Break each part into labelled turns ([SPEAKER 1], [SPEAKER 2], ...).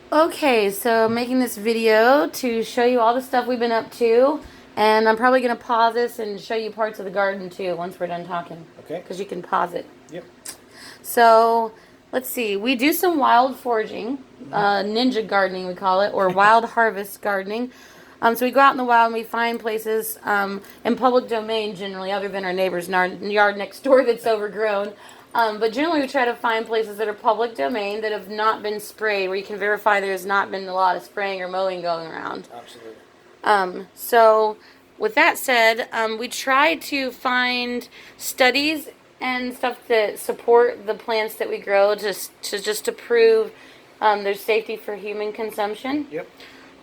[SPEAKER 1] Okay, so I'm making this video to show you all the stuff we've been up to, and I'm probably going to pause this and show you parts of the garden too once we're done talking.
[SPEAKER 2] Okay.
[SPEAKER 1] Because you can pause it.
[SPEAKER 2] Yep.
[SPEAKER 1] So, let's see. We do some wild foraging, ninja gardening we call it, or wild harvest gardening. So we go out in the wild and we find places in public domain generally, other than our neighbor's yard next door that's overgrown. But generally, we try to find places that are public domain that have not been sprayed, where you can verify there's not been a lot of spraying or mowing going around.
[SPEAKER 2] Absolutely.
[SPEAKER 1] So, with that said, we try to find studies and stuff that support the plants that we grow, just to prove their safety for human consumption.
[SPEAKER 2] Yep.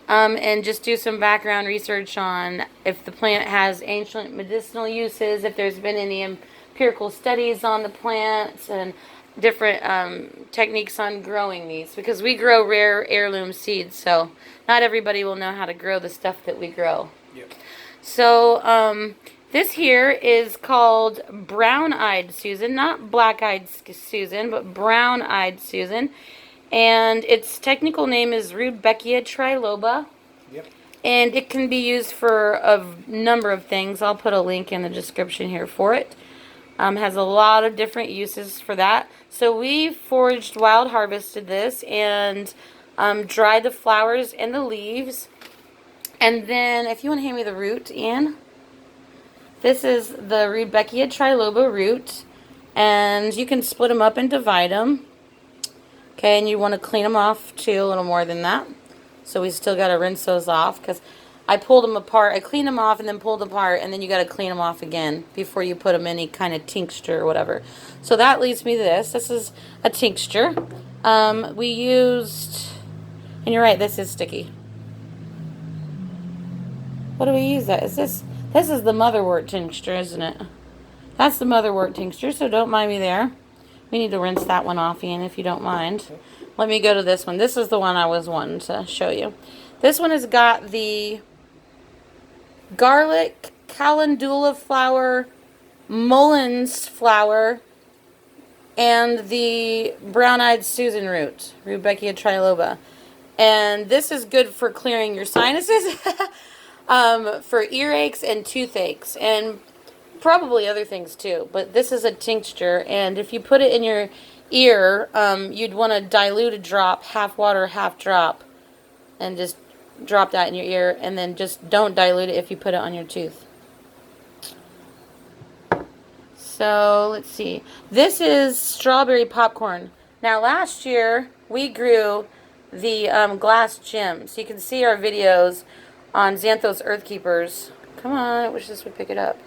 [SPEAKER 1] And just do some background research on if the plant has ancient medicinal uses, if there's been any empirical studies on the plants, and different techniques on growing these. Because we grow rare heirloom seeds, so not everybody will know how to grow the stuff that we grow.
[SPEAKER 2] Yep.
[SPEAKER 1] So, this here is called brown-eyed Susan, not black-eyed Susan, but brown-eyed Susan. And its technical name is Rudbeckia triloba.
[SPEAKER 2] Yep.
[SPEAKER 1] And it can be used for a number of things. I'll put a link in the description here for it. Has a lot of different uses for that. So we foraged, wild harvested this, and dried the flowers and the leaves. And then, if you want to hand me the root, Ian. This is the Rudbeckia triloba root. And you can split them up and divide them. Okay, and you want to clean them off too, a little more than that. So we still got to rinse those off, because I pulled them apart. I cleaned them off and then pulled them apart, and then you got to clean them off again before you put them in any kind of tincture or whatever. So that leads me to this. This is a tincture. We used, and you're right, this is sticky. What do we use that? Is this is the motherwort tincture, isn't it? That's the motherwort tincture, so don't mind me there. We need to rinse that one off, Ian, if you don't mind. Let me go to this one. This is the one I was wanting to show you. This one has got the garlic, calendula flower, mulleins flower, and the brown-eyed Susan root, Rudbeckia triloba. And this is good for clearing your sinuses, for earaches and toothaches, and probably other things too. But this is a tincture, and if you put it in your ear, you'd want to dilute a drop, half water, half drop, and just drop that in your ear, and then just don't dilute it if you put it on your tooth. So, let's see. This is strawberry popcorn. Now, last year, we grew the glass gems. You can see our videos on Xanthos Earthkeepers. Come on, I wish this would pick it up.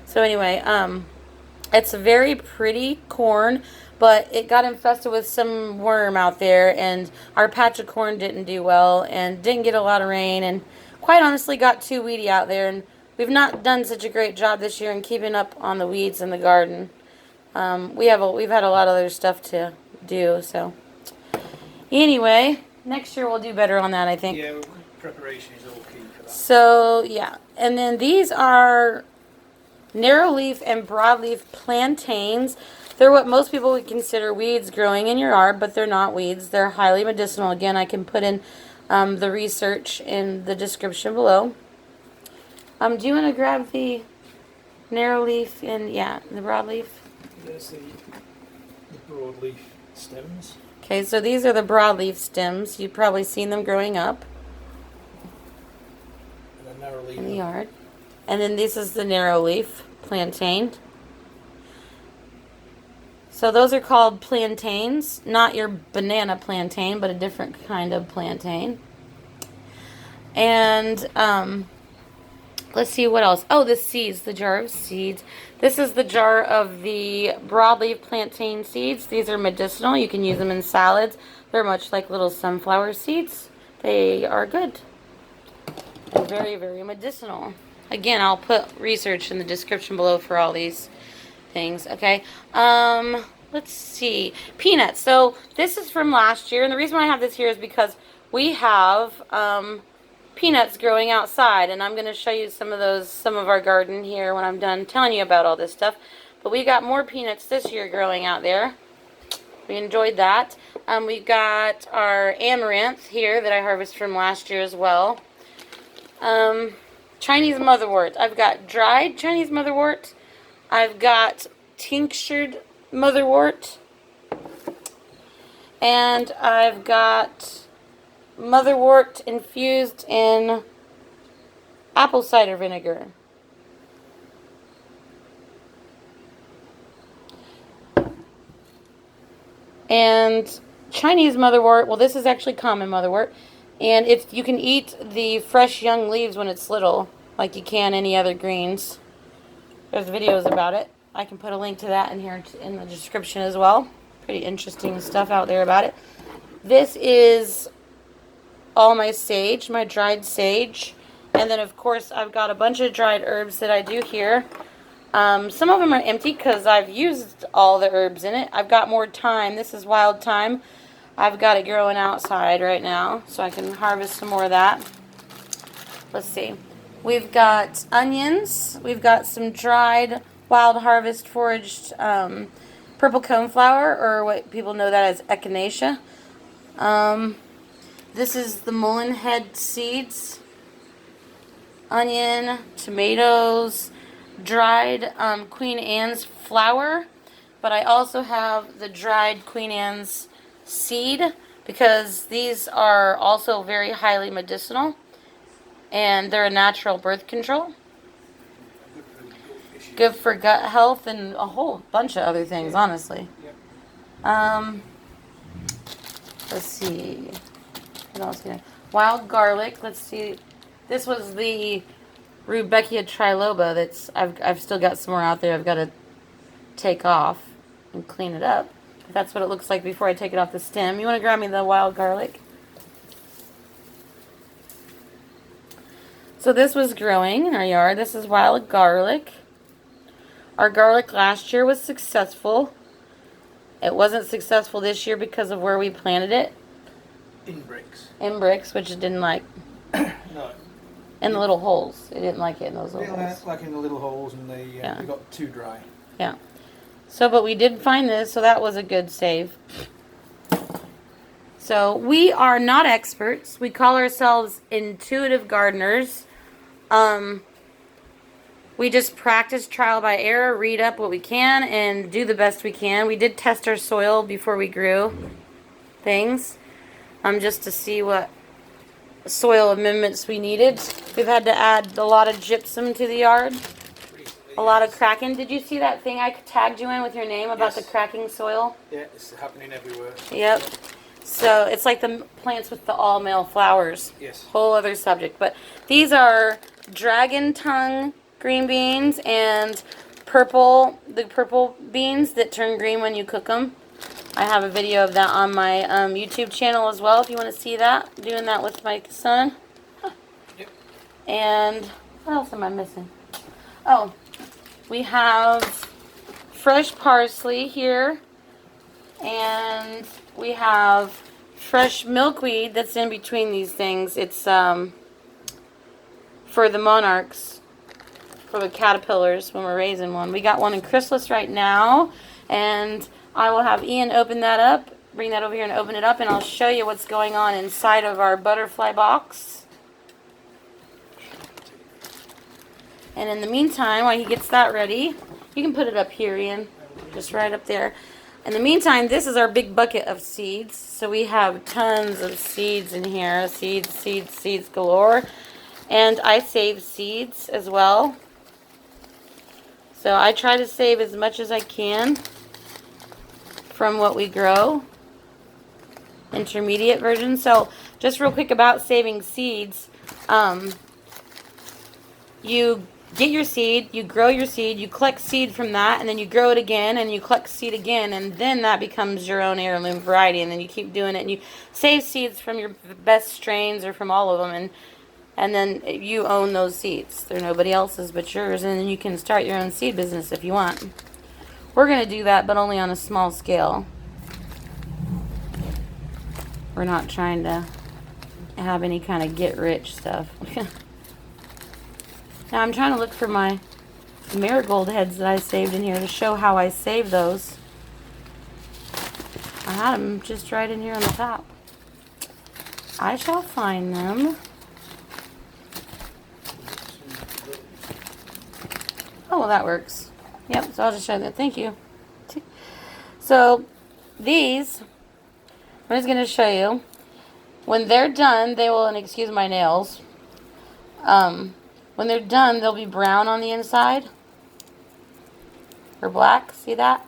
[SPEAKER 1] So anyway, it's a very pretty corn, but it got infested with some worm out there, and our patch of corn didn't do well, and didn't get a lot of rain, and quite honestly got too weedy out there, and we've not done such a great job this year in keeping up on the weeds in the garden. We've had a lot of other stuff to do, so anyway, next year we'll do better on that, I think.
[SPEAKER 2] Yeah, preparation is all key for that.
[SPEAKER 1] So, yeah, and then these are narrow leaf and broadleaf plantains. They're what most people would consider weeds growing in your yard, but they're not weeds. They're highly medicinal. Again, I can put in the research in the description below. Do you want to grab the narrow leaf and, yeah, the broadleaf?
[SPEAKER 2] There's the broadleaf stems.
[SPEAKER 1] Okay, so these are the broadleaf stems. You've probably seen them growing up
[SPEAKER 2] And the narrow leaf.
[SPEAKER 1] in the yard. And then this is the narrow leaf plantain. So those are called plantains, not your banana plantain, but a different kind of plantain. And let's see what else. Oh, the seeds, the jar of seeds. This is the jar of the broadleaf plantain seeds. These are medicinal. You can use them in salads. They're much like little sunflower seeds. They are good. They're very, very medicinal. Again, I'll put research in the description below for all these things, okay? Let's see. Peanuts. So, this is from last year, and the reason why I have this here is because we have peanuts growing outside, and I'm going to show you some of our garden here when I'm done telling you about all this stuff. But we got more peanuts this year growing out there. We enjoyed that. We've got our amaranth here that I harvested from last year as well. Chinese motherwort. I've got dried Chinese motherwort. I've got tinctured motherwort. And I've got motherwort infused in apple cider vinegar. And Chinese motherwort, well, this is actually common motherwort. And if you can eat the fresh young leaves when it's little, like you can any other greens. There's videos about it. I can put a link to that in here in the description as well. Pretty interesting stuff out there about it. This is all my sage, my dried sage. And then, of course, I've got a bunch of dried herbs that I do here. Some of them are empty because I've used all the herbs in it. I've got more thyme. This is wild thyme. I've got it growing outside right now, so I can harvest some more of that. Let's see. We've got onions. We've got some dried wild harvest foraged purple coneflower, or what people know that as echinacea. This is the mullein head seeds. Onion, tomatoes, dried Queen Anne's flower, but I also have the dried Queen Anne's seed because these are also very highly medicinal and they're a natural birth control. Good for gut health and a whole bunch of other things, honestly. Let's see. What else here? Wild garlic. Let's see. This was the Rudbeckia triloba that's I've still got some more out there I've got to take off and clean it up. That's what it looks like before I take it off the stem. You want to grab me the wild garlic? So this was growing in our yard. This is wild garlic. Our garlic last year was successful. It wasn't successful this year because of where we planted it.
[SPEAKER 2] In bricks.
[SPEAKER 1] In bricks, which it didn't like.
[SPEAKER 2] No.
[SPEAKER 1] In the little holes. It didn't like it in those little holes.
[SPEAKER 2] Like in the little holes, and they got too dry.
[SPEAKER 1] Yeah. So, but we did find this, so that was a good save. So, we are not experts. We call ourselves intuitive gardeners. We just practice trial by error, read up what we can, and do the best we can. We did test our soil before we grew things, just to see what soil amendments we needed. We've had to add a lot of gypsum to the yard, a lot of cracking. Did you see that thing I tagged you in with your name about the cracking soil?
[SPEAKER 2] Yeah, it's happening everywhere.
[SPEAKER 1] Yep. So it's like the plants with the all male flowers.
[SPEAKER 2] Yes.
[SPEAKER 1] Whole other subject. But these are dragon tongue green beans and the purple beans that turn green when you cook them. I have a video of that on my YouTube channel as well if you want to see that. Doing that with my son.
[SPEAKER 2] Yep.
[SPEAKER 1] And what else am I missing? Oh, we have fresh parsley here. And we have fresh milkweed that's in between these things. It's for the monarchs, for the caterpillars when we're raising one. We got one in chrysalis right now, and I will have Ian open that up, bring that over here and open it up, and I'll show you what's going on inside of our butterfly box. And in the meantime, while he gets that ready, you can put it up here, Ian, just right up there. In the meantime, this is our big bucket of seeds. So we have tons of seeds in here. Seeds, seeds, seeds galore. And I save seeds as well. So I try to save as much as I can from what we grow. Intermediate version. So just real quick about saving seeds. You get your seed, you grow your seed, you collect seed from that, and then you grow it again, and you collect seed again, and then that becomes your own heirloom variety, and then you keep doing it, and you save seeds from your best strains or from all of them, and then you own those seeds. They're nobody else's but yours, and then you can start your own seed business if you want. We're going to do that, but only on a small scale. We're not trying to have any kind of get-rich stuff. Now I'm trying to look for my marigold heads that I saved in here to show how I save those. had them just right in here on the top. I shall find them. Oh, well, that works. Yep, so I'll just show them. Thank you. So, these, I'm just going to show you. When they're done, they will, and excuse my nails, when they're done, they'll be brown on the inside. Or black, see that?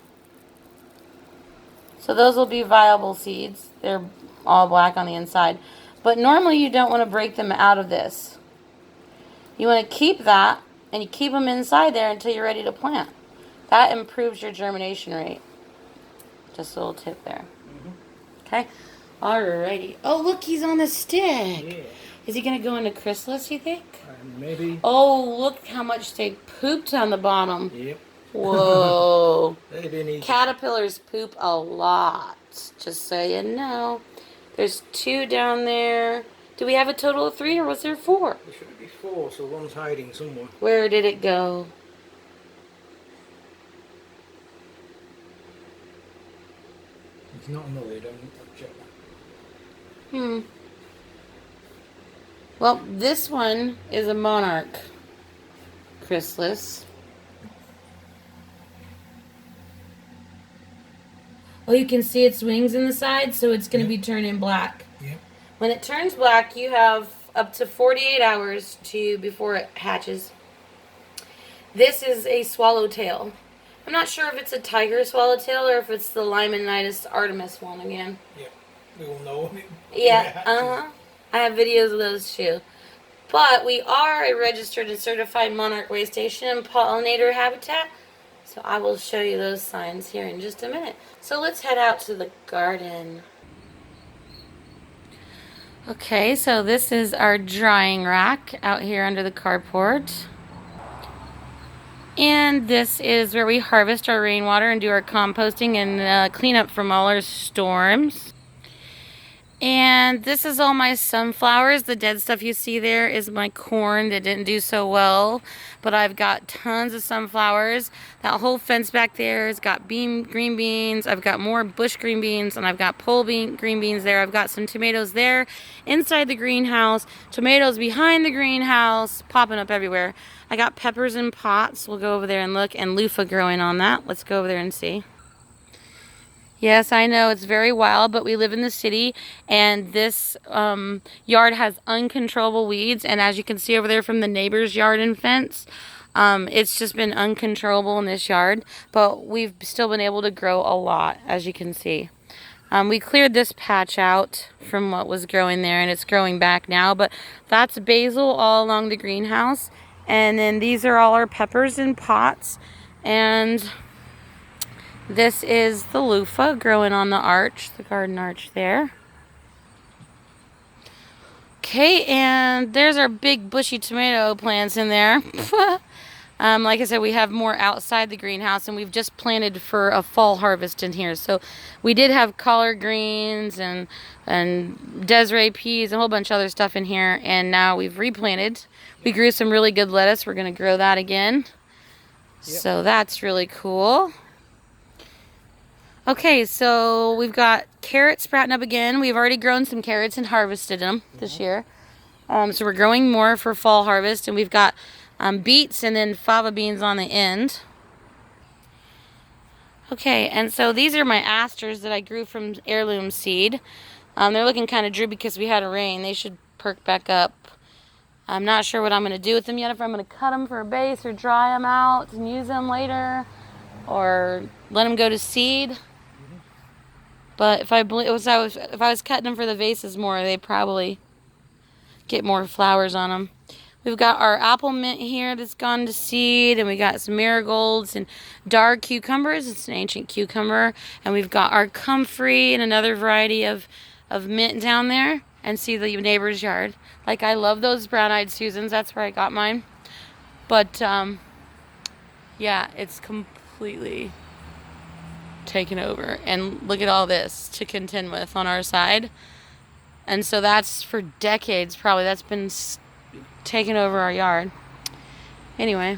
[SPEAKER 1] So those will be viable seeds. They're all black on the inside. But normally you don't want to break them out of this. You want to keep that, and you keep them inside there until you're ready to plant. That improves your germination rate. Just a little tip there. Okay? Alrighty. Oh, look, he's on the stick.
[SPEAKER 2] Yeah.
[SPEAKER 1] Is he going to go into chrysalis, you think?
[SPEAKER 2] Maybe.
[SPEAKER 1] Oh, look how much they pooped on the bottom.
[SPEAKER 2] Yep.
[SPEAKER 1] Whoa.
[SPEAKER 2] They've been easy.
[SPEAKER 1] Caterpillars poop a lot, just so you know. There's 2 down there. Do we have a total of 3 or was there 4?
[SPEAKER 2] There should be 4, so one's hiding somewhere.
[SPEAKER 1] Where did it go?
[SPEAKER 2] It's not on the lid, I'll check that.
[SPEAKER 1] Well, this one is a monarch chrysalis. Oh, you can see its wings in the side, so it's going to be turning black.
[SPEAKER 2] Yep.
[SPEAKER 1] When it turns black, you have up to 48 hours before it hatches. This is a swallowtail. I'm not sure if it's a tiger swallowtail or if it's the Limonitis artemis one again.
[SPEAKER 2] Yep. We will know.
[SPEAKER 1] Yeah, I have videos of those too. But we are a registered and certified monarch way station and pollinator habitat. So I will show you those signs here in just a minute. So let's head out to the garden. Okay, so this is our drying rack out here under the carport. And this is where we harvest our rainwater and do our composting and clean up from all our storms. And this is all my sunflowers. The dead stuff you see there is my corn that didn't do so well. But I've got tons of sunflowers. That whole fence back there has got green beans. I've got more bush green beans, and I've got pole green beans there. I've got some tomatoes there inside the greenhouse. Tomatoes behind the greenhouse, popping up everywhere. I got peppers in pots. We'll go over there and look. And loofah growing on that. Let's go over there and see. Yes, I know, it's very wild, but we live in the city, and this yard has uncontrollable weeds, and as you can see over there from the neighbor's yard and fence, it's just been uncontrollable in this yard, but we've still been able to grow a lot, as you can see. We cleared this patch out from what was growing there, and it's growing back now, but that's basil all along the greenhouse, and then these are all our peppers in pots, and this is the loofah growing on the arch, the garden arch there. Okay, and there's our big bushy tomato plants in there. Like I said, we have more outside the greenhouse, and we've just planted for a fall harvest in here. So we did have collard greens and Desiree peas and a whole bunch of other stuff in here, and now we've replanted. We grew some really good lettuce. We're going to grow that again. Yep. So that's really cool. Okay, so we've got carrots sprouting up again. We've already grown some carrots and harvested them this year. So we're growing more for fall harvest, and we've got beets and then fava beans on the end. Okay, and so these are my asters that I grew from heirloom seed. They're looking kind of droopy because we had a rain. They should perk back up. I'm not sure what I'm going to do with them yet, if I'm going to cut them for a base or dry them out and use them later, or let them go to seed. But if I was cutting them for the vases more, they'd probably get more flowers on them. We've got our apple mint here that's gone to seed, and we got some marigolds and dark cucumbers. It's an ancient cucumber. And we've got our comfrey and another variety of mint down there. And see the neighbor's yard. Like, I love those brown-eyed Susans. That's where I got mine. But, yeah, it's completely taken over, and look at all this to contend with on our side, and so that's for decades probably that's been taking over our yard. Anyway,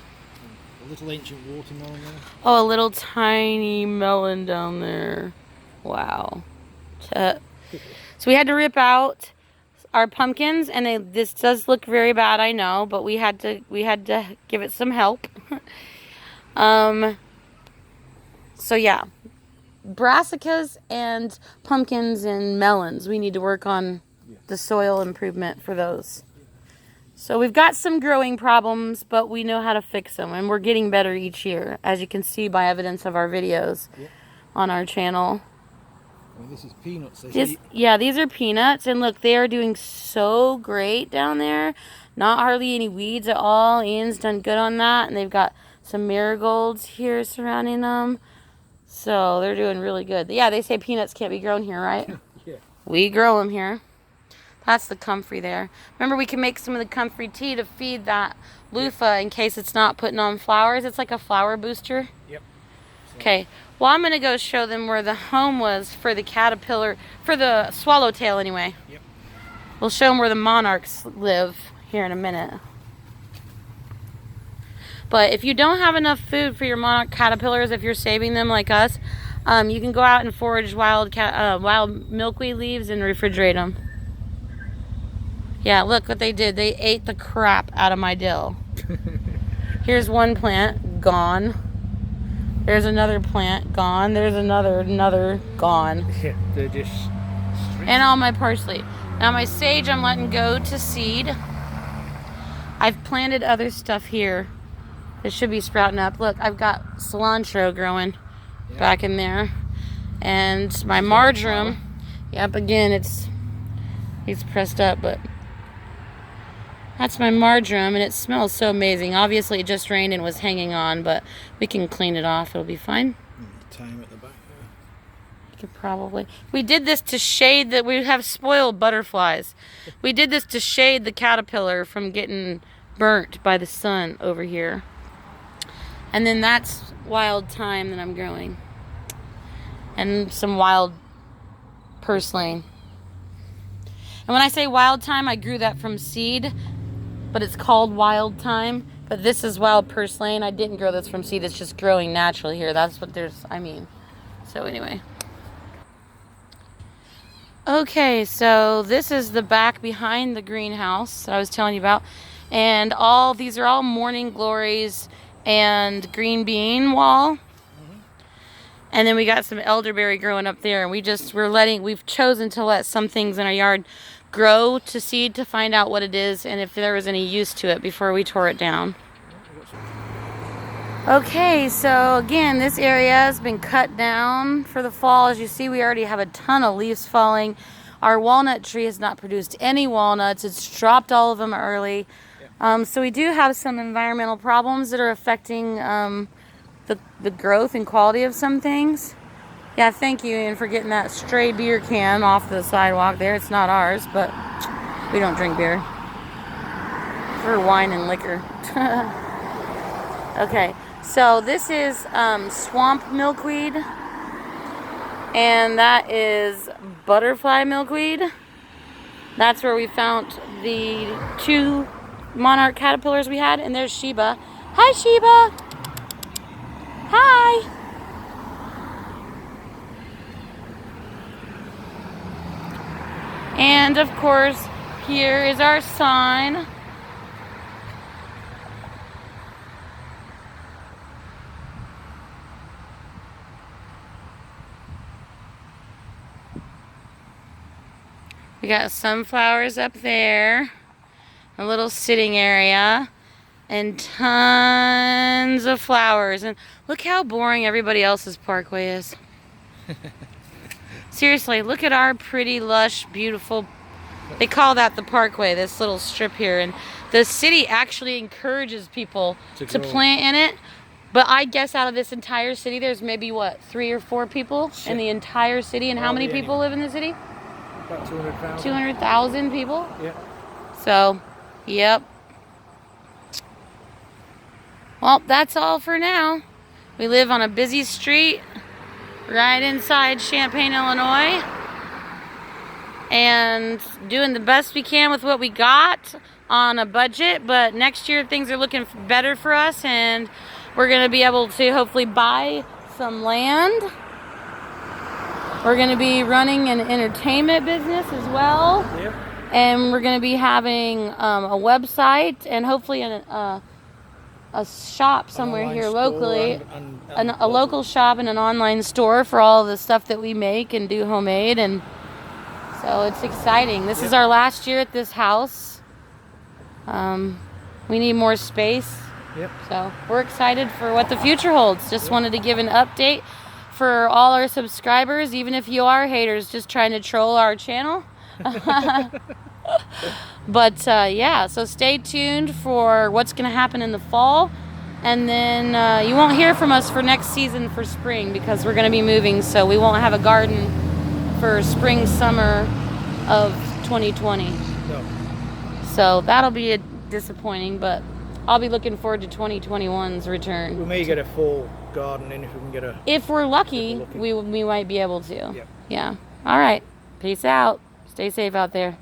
[SPEAKER 2] a little ancient watermelon there.
[SPEAKER 1] Oh, a little tiny melon down there. Wow. So we had to rip out our pumpkins, and this does look very bad, I know, but we had to give it some help. So yeah, brassicas and pumpkins and melons. We need to work on the soil improvement for those. So we've got some growing problems, but we know how to fix them, and we're getting better each year, as you can see by evidence of our videos on our channel.
[SPEAKER 2] Well, this is peanuts.
[SPEAKER 1] Yeah, these are peanuts, and look, they are doing so great down there. Not hardly any weeds at all. Ian's done good on that, and they've got some marigolds here surrounding them. So they're doing really good. Yeah, they say peanuts can't be grown here, right?
[SPEAKER 2] Yeah.
[SPEAKER 1] We grow them here. That's the comfrey there. Remember, we can make some of the comfrey tea to feed that loofah in case it's not putting on flowers. It's like a flower booster.
[SPEAKER 2] Yep.
[SPEAKER 1] Okay. Well, I'm going to go show them where the home was for the caterpillar, for the swallowtail anyway.
[SPEAKER 2] Yep.
[SPEAKER 1] We'll show them where the monarchs live here in a minute. But if you don't have enough food for your monarch caterpillars, if you're saving them like us, you can go out and forage wild milkweed leaves and refrigerate them. Yeah, look what they did. They ate the crap out of my dill. Here's one plant, gone. There's another plant, gone. There's another, gone.
[SPEAKER 2] Yeah, they're just...
[SPEAKER 1] And all my parsley. Now my sage I'm letting go to seed. I've planted other stuff here. It should be sprouting up. Look, I've got cilantro growing back in there. And my marjoram, yep, again, it's pressed up, but that's my marjoram, and it smells so amazing. Obviously, it just rained and was hanging on, but we can clean it off. It'll be fine.
[SPEAKER 2] Thyme at the back there.
[SPEAKER 1] Could probably. We did this to shade that we have spoiled butterflies. We did this to shade the caterpillar from getting burnt by the sun over here. And then that's wild thyme that I'm growing. And some wild purslane. And when I say wild thyme, I grew that from seed, but it's called wild thyme. But this is wild purslane. I didn't grow this from seed. It's just growing naturally here. That's what I mean. So anyway. Okay, so this is the back behind the greenhouse that I was telling you about. And these are all morning glories and green bean wall. And then we got some elderberry growing up there, and we've chosen to let some things in our yard grow to seed to find out what it is and if there was any use to it before we tore it down. Okay, so again, this area has been cut down for the fall. As you see, we already have a ton of leaves falling. Our walnut tree has not produced any walnuts. It's dropped all of them early. So we do have some environmental problems that are affecting the growth and quality of some things. Yeah, thank you, Ian, for getting that stray beer can off the sidewalk there. It's not ours, but we don't drink beer. For wine and liquor. Okay, so this is swamp milkweed, and that is butterfly milkweed. That's where we found the 2 monarch caterpillars we had, and there's Sheba. Hi, Sheba. Hi. And of course, here is our sign. We got sunflowers up there, a little sitting area, and tons of flowers. And look how boring everybody else's parkway is. Seriously, look at our pretty, lush, beautiful, they call that the parkway, this little strip here. And the city actually encourages people to plant in it. But I guess out of this entire city, there's maybe, what, 3 or 4 people in the entire city? And how many people live in the city?
[SPEAKER 2] About 200,000.
[SPEAKER 1] 200,000 people?
[SPEAKER 2] Yeah.
[SPEAKER 1] So, yep. Well, that's all for now. We live on a busy street right inside Champaign, Illinois, and doing the best we can with what we got on a budget. But next year things are looking better for us, and we're going to be able to hopefully buy some land We're going to be running an entertainment business as well.
[SPEAKER 2] Yep.
[SPEAKER 1] And we're going to be having a website and hopefully a shop somewhere here locally. A local shop and an online store for all the stuff that we make and do homemade. And so it's exciting. This is our last year at this house. We need more space.
[SPEAKER 2] Yep.
[SPEAKER 1] So we're excited for what the future holds. Just wanted to give an update for all our subscribers, even if you are haters just trying to troll our channel. But yeah, so stay tuned for what's going to happen in the fall. And then you won't hear from us for next season for spring because we're going to be moving. So we won't have a garden for spring, summer of 2020.
[SPEAKER 2] No.
[SPEAKER 1] So that'll be disappointing, but I'll be looking forward to 2021's return.
[SPEAKER 2] We may get a full garden in if we can get a...
[SPEAKER 1] If we're lucky, we might be able to.
[SPEAKER 2] Yep.
[SPEAKER 1] Yeah. All right. Peace out. Stay safe out there.